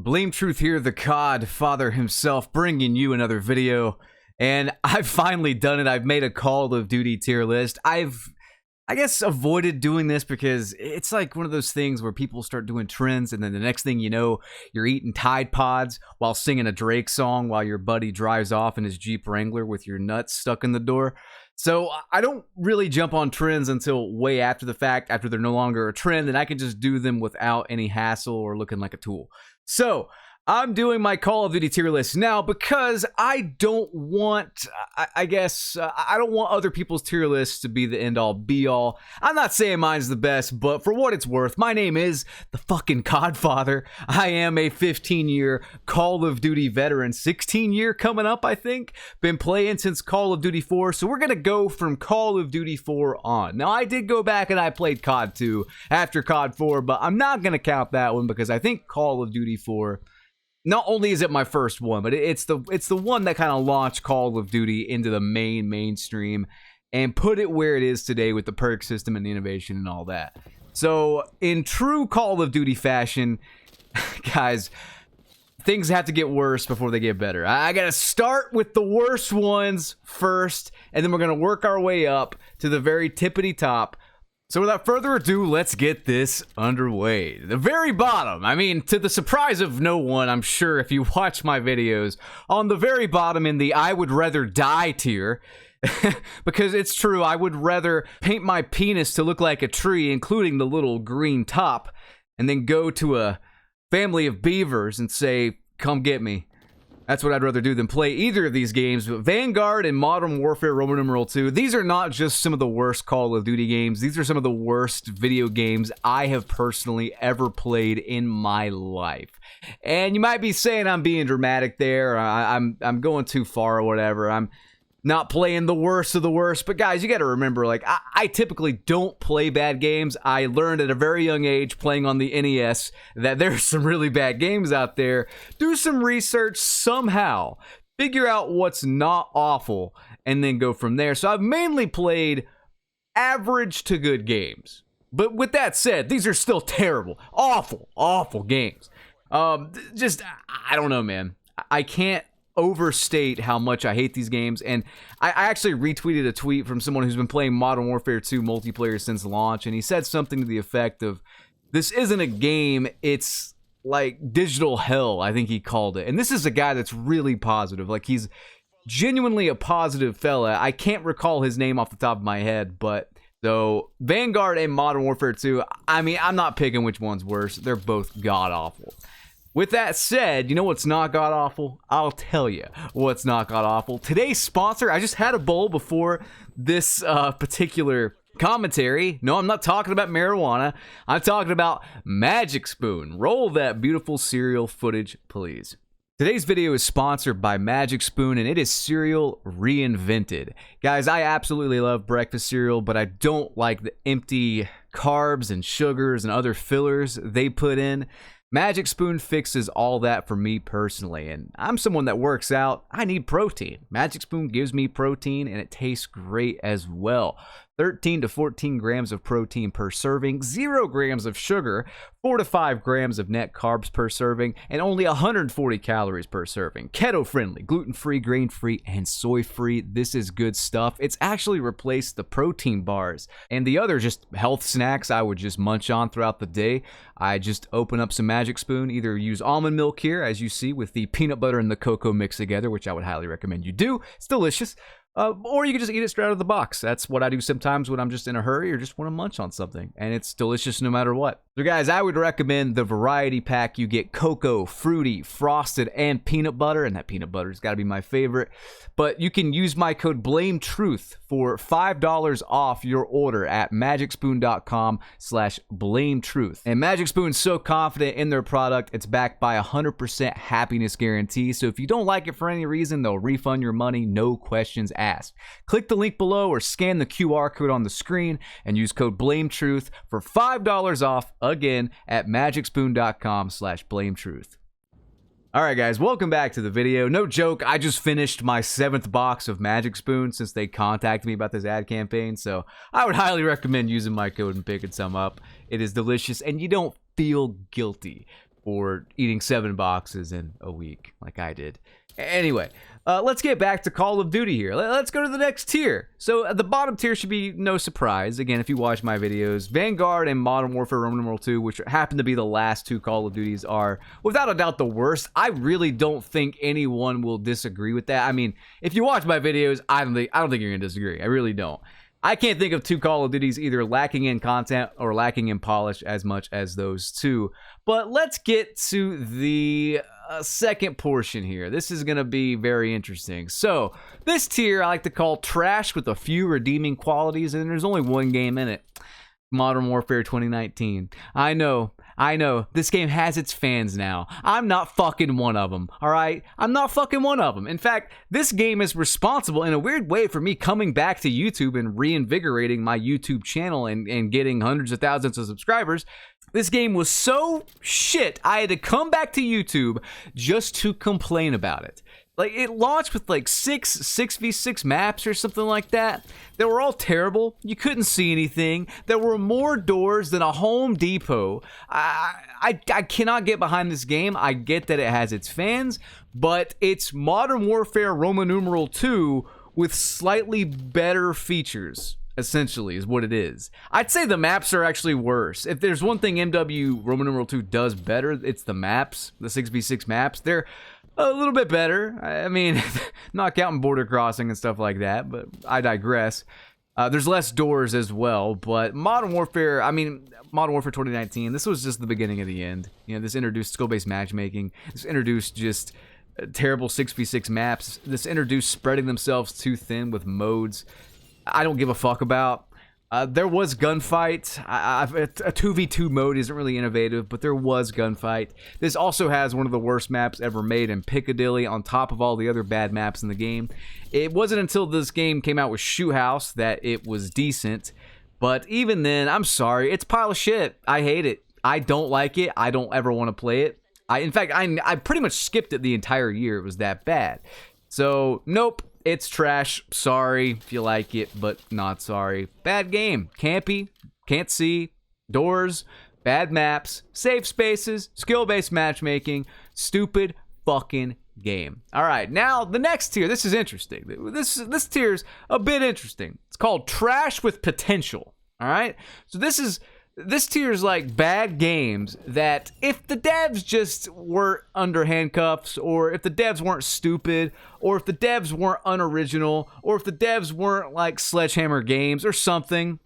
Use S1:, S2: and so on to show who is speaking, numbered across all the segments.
S1: Blame Truth here, the COD Father himself, bringing you another video. And I've finally done it. I've made a Call of Duty tier list. I guess, avoided doing this because it's like one of those things where people start doing trends, and then the next thing you know, you're eating Tide Pods while singing a Drake song while your buddy drives off in his Jeep Wrangler with your nuts stuck in the door. So I don't really jump on trends until way after the fact, after they're no longer a trend, and I can just do them without any hassle or looking like a tool. So I'm doing my Call of Duty tier list now because I don't want, I don't want other people's tier lists to be the end-all, be-all. I'm not saying mine's the best, but for what it's worth, my name is the fucking Codfather. I am a 15-year Call of Duty veteran, 16-year coming up, I think. Been playing since Call of Duty 4, so we're going to go from Call of Duty 4 on. Now, I did go back and I played COD 2 after COD 4, but I'm not going to count that one because I think Call of Duty 4... not only is it my first one, but it's the one that kind of launched Call of Duty into the mainstream and put it where it is today with the perk system and the innovation and all that. So in true Call of Duty fashion, guys, things have to get worse before they get better. I gotta start with the worst ones first, and then we're gonna work our way up to the very tippity top. So without further ado, let's get this underway. The very bottom, I mean, to the surprise of no one, I'm sure if you watch my videos, on the very bottom in the I would rather die tier, because it's true, I would rather paint my penis to look like a tree, including the little green top, and then go to a family of beavers and say, come get me. That's what I'd rather do than play either of these games. But Vanguard and Modern Warfare Roman numeral 2, these are not just some of the worst Call of Duty games. These are some of the worst video games I have personally ever played in my life. And you might be saying I'm being dramatic there. I'm going too far or whatever. I'm not playing the worst of the worst. But guys, you got to remember, like, I typically don't play bad games. I learned at a very young age playing on the NES that there's some really bad games out there. Do some research somehow. Figure out what's not awful and then go from there. So I've mainly played average to good games. But with that said, these are still terrible, awful games. I don't know, man. I can't overstate how much I hate these games, and I actually retweeted a tweet from someone who's been playing Modern Warfare 2 multiplayer since launch, and he said something to the effect of, this isn't a game, it's like digital hell, I think he called it. And this is a guy that's really positive, like he's genuinely a positive fella. I can't recall his name off the top of my head, but though Vanguard and Modern Warfare 2, I mean, I'm not picking which one's worse, they're both god-awful. With that said, you know what's not god-awful? I'll tell you what's not god-awful. Today's sponsor, I just had a bowl before this particular commentary. No, I'm not talking about marijuana. I'm talking about Magic Spoon. Roll that beautiful cereal footage, please. Today's video is sponsored by Magic Spoon, and it is cereal reinvented. Guys, I absolutely love breakfast cereal, but I don't like the empty carbs and sugars and other fillers they put in. Magic Spoon fixes all that for me personally, and I'm someone that works out. I need protein. Magic Spoon gives me protein, and it tastes great as well. 13 to 14 grams of protein per serving, 0 grams of sugar, 4 to 5 grams of net carbs per serving, and only 140 calories per serving. Keto-friendly, gluten-free, grain-free, and soy-free. This is good stuff. It's actually replaced the protein bars and the other just health snacks I would just munch on throughout the day. I just open up some Magic Spoon, either use almond milk here, as you see, with the peanut butter and the cocoa mixed together, which I would highly recommend you do. It's delicious. Or you can just eat it straight out of the box. That's what I do sometimes when I'm just in a hurry or just want to munch on something. And it's delicious no matter what. So guys, I would recommend the variety pack. You get cocoa, fruity, frosted, and peanut butter. And that peanut butter's got to be my favorite. But you can use my code BLAMETRUTH for $5 off your order at magicspoon.com/blametruth. And Magic Spoon's so confident in their product, it's backed by a 100% happiness guarantee. So if you don't like it for any reason, they'll refund your money, no questions asked. Click the link below or scan the QR code on the screen and use code BLAMETRUTH for $5 off, again, at magicspoon.com/blametruth. Alright guys, welcome back to the video. No joke, I just finished my 7th box of Magic Spoon since they contacted me about this ad campaign, so I would highly recommend using my code and picking some up. It is delicious, and you don't feel guilty or eating 7 boxes in a week like I did. Anyway, let's get back to Call of Duty here. Let's go to the next tier. So the bottom tier should be no surprise. Again, if you watch my videos, Vanguard and Modern Warfare Roman numeral 2, which happen to be the last 2 Call of Duties, are without a doubt the worst. I really don't think anyone will disagree with that. I mean, if you watch my videos, I don't think you're gonna disagree. I really don't. I can't think of 2 Call of Duties either lacking in content or lacking in polish as much as those 2. But let's get to the second portion here. This is going to be very interesting. So this tier I like to call trash with a few redeeming qualities, and there's only one game in it. Modern Warfare 2019. I know, this game has its fans now. I'm not fucking one of them, alright? I'm not fucking one of them. In fact, this game is responsible in a weird way for me coming back to YouTube and reinvigorating my YouTube channel and getting hundreds of thousands of subscribers. This game was so shit, I had to come back to YouTube just to complain about it. Like, it launched with like 6v6 maps or something like that. They were all terrible. You couldn't see anything. There were more doors than a Home Depot. I cannot get behind this game. I get that it has its fans, but it's Modern Warfare Roman numeral 2 with slightly better features, essentially, is what it is. I'd say the maps are actually worse. If there's one thing MW Roman numeral 2 does better, it's the maps, the 6v6 maps. They're a little bit better. I mean, not counting border crossing and stuff like that, but I digress. There's less doors as well, but Modern Warfare 2019, this was just the beginning of the end. You know, this introduced skill-based matchmaking. This introduced just terrible 6v6 maps. This introduced spreading themselves too thin with modes I don't give a fuck about. There was gunfight. A 2v2 mode isn't really innovative, but there was gunfight. This also has one of the worst maps ever made in Piccadilly on top of all the other bad maps in the game. It wasn't until this game came out with Shoot House that it was decent, but even then, I'm sorry, it's a pile of shit. I hate it. I don't like it. I don't ever want to play it. In fact, I pretty much skipped it the entire year. It was that bad. So, nope. It's trash. Sorry if you like it, but not sorry. Bad game. Campy. Can't see. Doors. Bad maps. Safe spaces. Skill-based matchmaking. Stupid fucking game. Alright, now the next tier. This is interesting. This tier's a bit interesting. It's called Trash with Potential. Alright? So this tier is like bad games that if the devs just weren't under handcuffs, or if the devs weren't stupid, or if the devs weren't unoriginal, or if the devs weren't like Sledgehammer Games or something,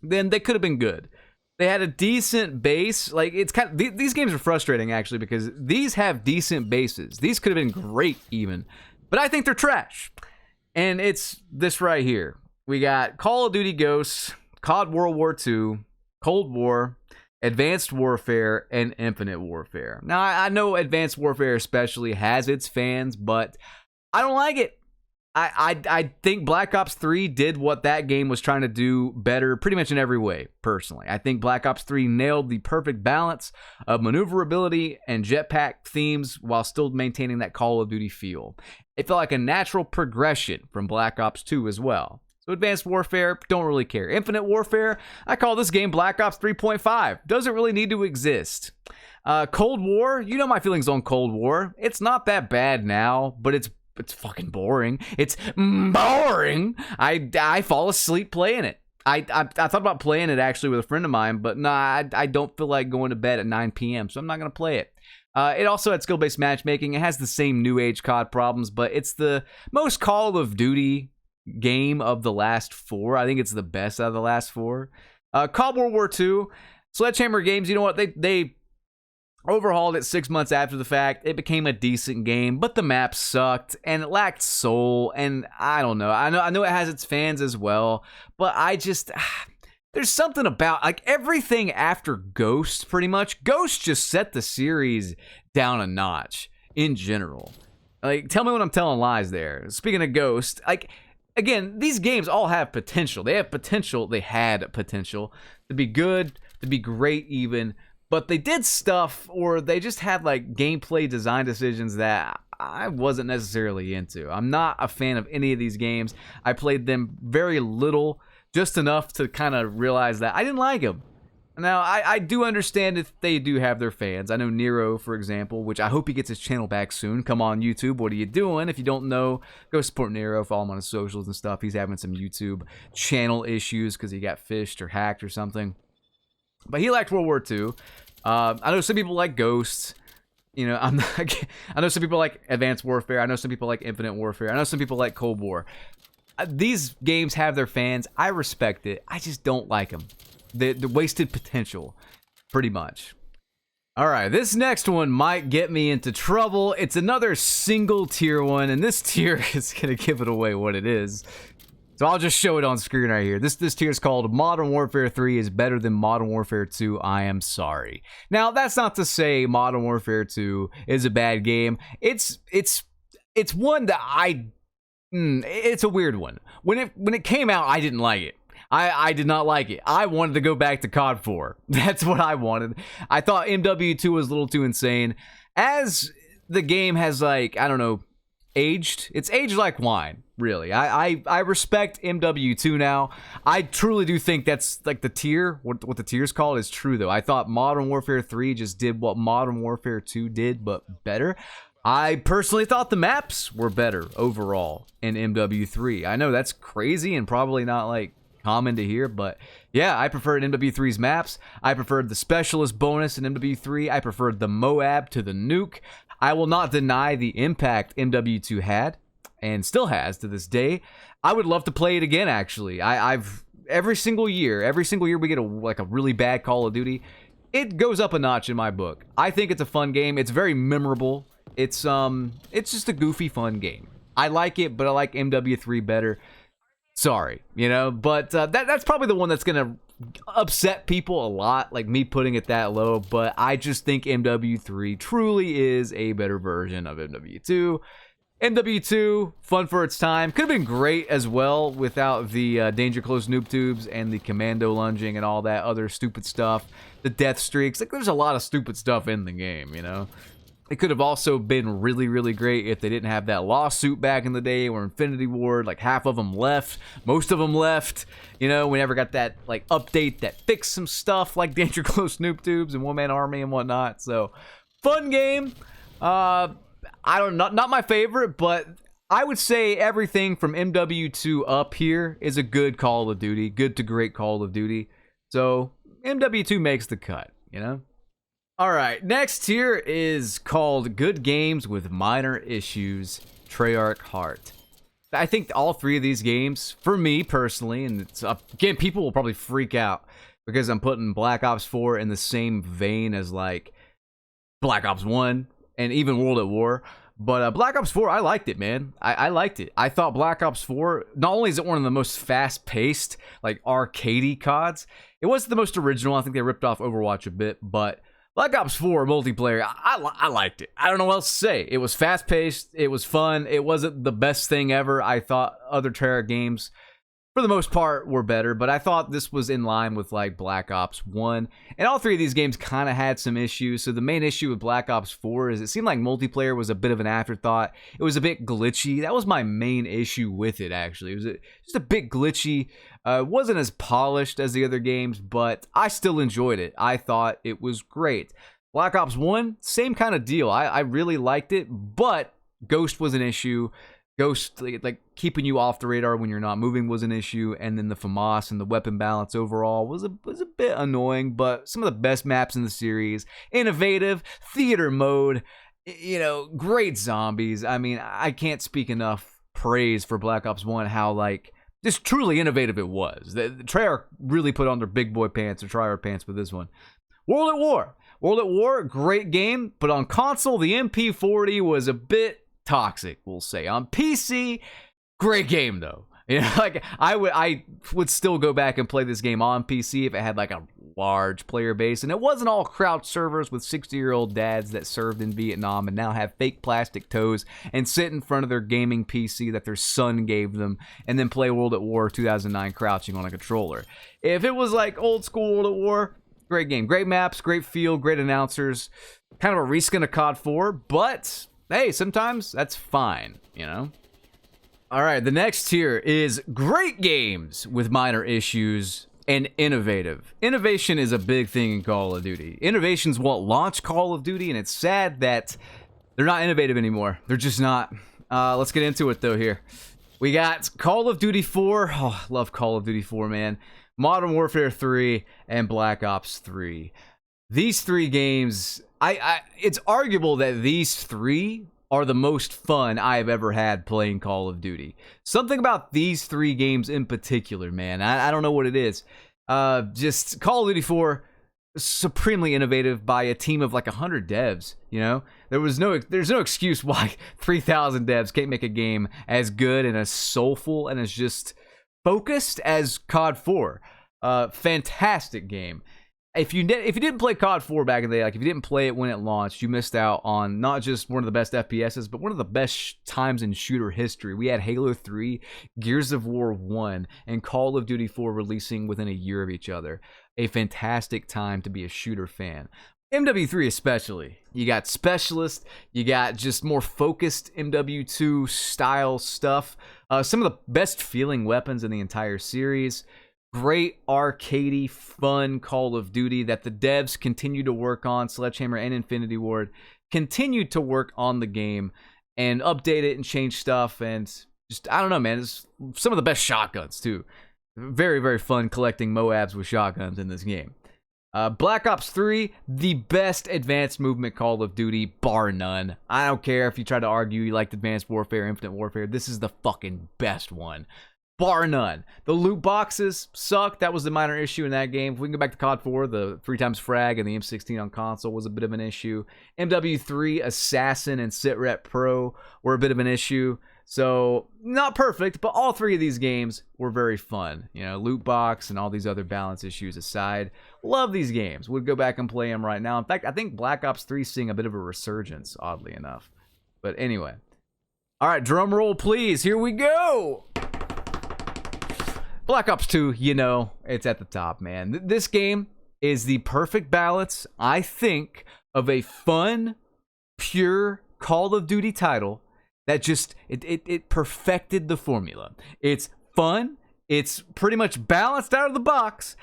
S1: then they could have been good. They had a decent base. Like, it's kind of, these games are frustrating actually because these have decent bases. These could have been great even, but I think they're trash. And it's this right here. We got Call of Duty Ghosts, COD World War II, Cold War, Advanced Warfare, and Infinite Warfare. Now, I know Advanced Warfare especially has its fans, but I don't like it. I think Black Ops 3 did what that game was trying to do better pretty much in every way, personally. I think Black Ops 3 nailed the perfect balance of maneuverability and jetpack themes while still maintaining that Call of Duty feel. It felt like a natural progression from Black Ops 2 as well. So Advanced Warfare, don't really care. Infinite Warfare, I call this game Black Ops 3.5. Doesn't really need to exist. Cold War, you know my feelings on Cold War. It's not that bad now, but it's fucking boring. It's boring. I fall asleep playing it. I thought about playing it actually with a friend of mine, but nah, I don't feel like going to bed at 9 p.m., so I'm not going to play it. It also had skill-based matchmaking. It has the same new age COD problems, but it's the most Call of Duty game of the last 4. I think it's the best out of the last 4. COD World War II, Sledgehammer Games, you know what? They overhauled it 6 months after the fact. It became a decent game, but the map sucked and it lacked soul. And I don't know. I know it has its fans as well, but I just there's something about like everything after Ghost. Pretty much, Ghost just set the series down a notch in general. Like, tell me when I'm telling lies there. Speaking of Ghost, like, again, these games all have potential. They have potential. They had potential to be good, to be great even. But they did stuff, or they just had like gameplay design decisions that I wasn't necessarily into. I'm not a fan of any of these games. I played them very little, just enough to kind of realize that I didn't like them. Now, I do understand if they do have their fans. I know Nero, for example, which I hope he gets his channel back soon. Come on, YouTube, what are you doing? If you don't know, go support Nero, follow him on his socials and stuff. He's having some YouTube channel issues because he got phished or hacked or something. But he liked World War II. I know some people like Ghosts. You know, I know some people like Advanced Warfare. I know some people like Infinite Warfare. I know some people like Cold War. These games have their fans. I respect it. I just don't like them. The wasted potential, pretty much. Alright, this next one might get me into trouble. It's another single tier one, and this tier is going to give it away what it is. So I'll just show it on screen right here. This tier is called Modern Warfare 3 is better than Modern Warfare 2. I am sorry. Now, that's not to say Modern Warfare 2 is a bad game. It's one that it's a weird one. When it came out, I didn't like it. I did not like it. I wanted to go back to COD 4. That's what I wanted. I thought MW2 was a little too insane. As the game has, like, I don't know, aged. It's aged like wine, really. I respect MW2 now. I truly do think that's, like, the tier. What the tier's called is true, though. I thought Modern Warfare 3 just did what Modern Warfare 2 did, but better. I personally thought the maps were better overall in MW3. I know that's crazy and probably not, like, common to hear, but yeah, I preferred MW3's maps. I preferred the specialist bonus in MW3. I preferred the Moab to the nuke. I will not deny the impact MW2 had and still has to this day. I would love to play it again, actually. I've every single year we get a really bad Call of Duty. It goes up a notch in my book. I think it's a fun game. It's very memorable. It's just a goofy fun game. I like it, but I like MW3 better. Sorry, you know, but that's probably the one that's gonna upset people a lot, like me putting it that low, but I just think MW3 truly is a better version of MW2. MW2, fun for its time, could have been great as well without the danger close noob tubes and the commando lunging and all that other stupid stuff, the death streaks. Like, there's a lot of stupid stuff in the game, you know. It could have also been really, really great if they didn't have that lawsuit back in the day where Infinity Ward, like, half of them left, most of them left. You know, we never got that, like, update that fixed some stuff like Danger Close Noob Tubes and One Man Army and whatnot. So, fun game. I don't know, not my favorite, but I would say everything from MW2 up here is a good Call of Duty, good to great Call of Duty. So, MW2 makes the cut, you know? Alright, next tier is called Good Games with Minor Issues, Treyarch Heart. I think all three of these games, for me personally, and it's again, people will probably freak out because I'm putting Black Ops 4 in the same vein as, like, Black Ops 1 and even World at War. But Black Ops 4, I liked it, man. I liked it. I thought Black Ops 4, not only is it one of the most fast-paced, like, arcadey CODs, it wasn't the most original. I think they ripped off Overwatch a bit, but Black Ops 4 multiplayer, I liked it. I don't know what else to say. It was fast-paced. It was fun. It wasn't the best thing ever. I thought other Treyarch games, for the most part, were better, but I thought this was in line with, like, Black Ops 1. And all three of these games kind of had some issues. So the main issue with Black Ops 4 is it seemed like multiplayer was a bit of an afterthought. It was a bit glitchy. That was my main issue with it, actually. It was just a bit glitchy. It wasn't as polished as the other games, but I still enjoyed it. I thought it was great. Black Ops 1, same kind of deal. I really liked it, but Ghost was an issue. Ghost, like, keeping you off the radar when you're not moving was an issue, and then the FAMAS and the weapon balance overall was a bit annoying, but some of the best maps in the series. Innovative, theater mode, you know, great zombies. I mean, I can't speak enough praise for Black Ops 1, how, like, just truly innovative it was. The Treyarch really put on their big boy pants, or Treyarch pants with this one. World at War. World at War, great game, but on console, the MP40 was a bit toxic, we'll say. On PC, great game though. You know, like, I would still go back and play this game on PC if it had, like, a large player base, and it wasn't all crouch servers with 60-year-old dads that served in Vietnam and now have fake plastic toes and sit in front of their gaming PC that their son gave them and then play World at War 2009 crouching on a controller. If it was like old school World at War, great game, great maps, great feel, great announcers, kind of a reskin of COD 4, but hey, sometimes that's fine, you know? All right, the next tier is great games with minor issues, and innovative. Innovation is a big thing in Call of Duty. Innovation's what launched Call of Duty, and it's sad that they're not innovative anymore. They're just not. Let's get into it though here. We got Call of Duty 4. Oh, I love Call of Duty 4, man. Modern Warfare 3 and Black Ops 3. These three games, it's arguable that these three are the most fun I have ever had playing Call of Duty. Something about these three games in particular, man. I don't know what it is. Just Call of Duty 4, supremely innovative by a team of like 100 devs, you know? There's no excuse why 3,000 devs can't make a game as good and as soulful and as just focused as COD 4. Fantastic game. If you didn't play COD 4 back in the day, like if you didn't play it when it launched, you missed out on not just one of the best FPSs, but one of the best times in shooter history. We had Halo 3, Gears of War 1, and Call of Duty 4 releasing within a year of each other. A fantastic time to be a shooter fan. MW3 especially. You got Specialist, you got just more focused MW2 style stuff. Some of the best feeling weapons in the entire series. Great arcadey, fun Call of Duty that the devs continue to work on. Sledgehammer and Infinity Ward continue to work on the game and update it and change stuff. And just, I don't know, man. It's some of the best shotguns, too. Very, very fun collecting Moabs with shotguns in this game. Black Ops 3, the best advanced movement Call of Duty, bar none. I don't care if you try to argue you liked Advanced Warfare, Infinite Warfare. This is the fucking best one. Bar none. The loot boxes suck. That was the minor issue in that game. If we can go back to COD 4, the 3x frag and the M16 on console was a bit of an issue. MW3, Assassin, and SitRep Pro were a bit of an issue. So, not perfect, but all three of these games were very fun. You know, loot box and all these other balance issues aside. Love these games. Would go back and play them right now. In fact, I think Black Ops 3 is seeing a bit of a resurgence, oddly enough. But anyway. Alright, drum roll please. Here we go! Black Ops 2, you know, it's at the top, man. This game is the perfect balance, I think, of a fun, pure Call of Duty title that just, it perfected the formula. It's fun, it's pretty much balanced out of the box.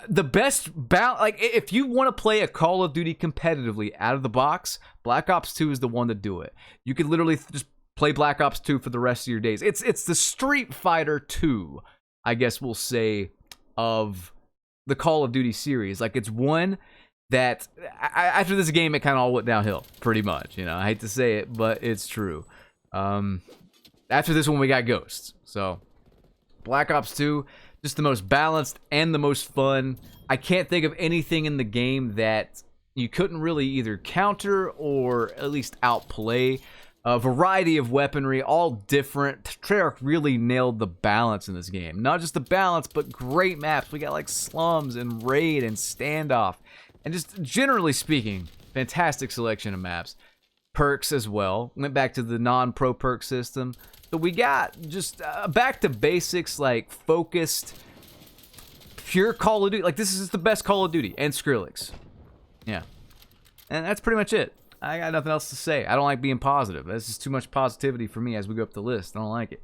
S1: The best like, if you want to play a Call of Duty competitively out of the box, Black Ops 2 is the one to do it. You could literally just play Black Ops 2 for the rest of your days. It's the Street Fighter 2, I guess we'll say, of the Call of Duty series. Like, it's one that, after this game, it kind of all went downhill, pretty much. You know, I hate to say it, but it's true. After this one, we got Ghosts. So, Black Ops 2, just the most balanced and the most fun. I can't think of anything in the game that you couldn't really either counter or at least outplay. A variety of weaponry, all different. Treyarch really nailed the balance in this game. Not just the balance, but great maps. We got like Slums and Raid and Standoff. And just generally speaking, fantastic selection of maps. Perks as well. Went back to the non-pro perk system. So we got just back to basics, like focused, pure Call of Duty. Like, this is the best Call of Duty. And Skrillex. Yeah. And that's pretty much it. I got nothing else to say. I don't like being positive. This is too much positivity for me as we go up the list. I don't like it.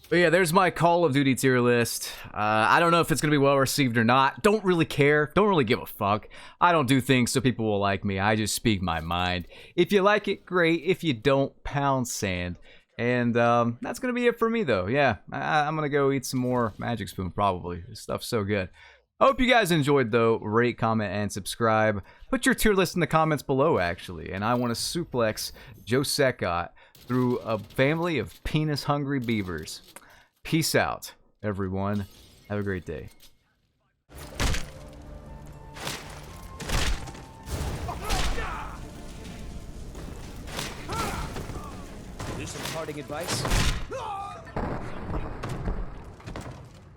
S1: But yeah, there's my Call of Duty tier list. I don't know if it's going to be well received or not. Don't really care. Don't really give a fuck. I don't do things so people will like me. I just speak my mind. If you like it, great. If you don't, pound sand. And that's going to be it for me, though. Yeah, I'm going to go eat some more Magic Spoon, probably. This stuff's so good. I hope you guys enjoyed, though. Rate, comment, and subscribe. Put your tier list in the comments below, actually. And I want to suplex Joe Secott through a family of penis-hungry beavers. Peace out, everyone. Have a great day.
S2: Here's some parting advice.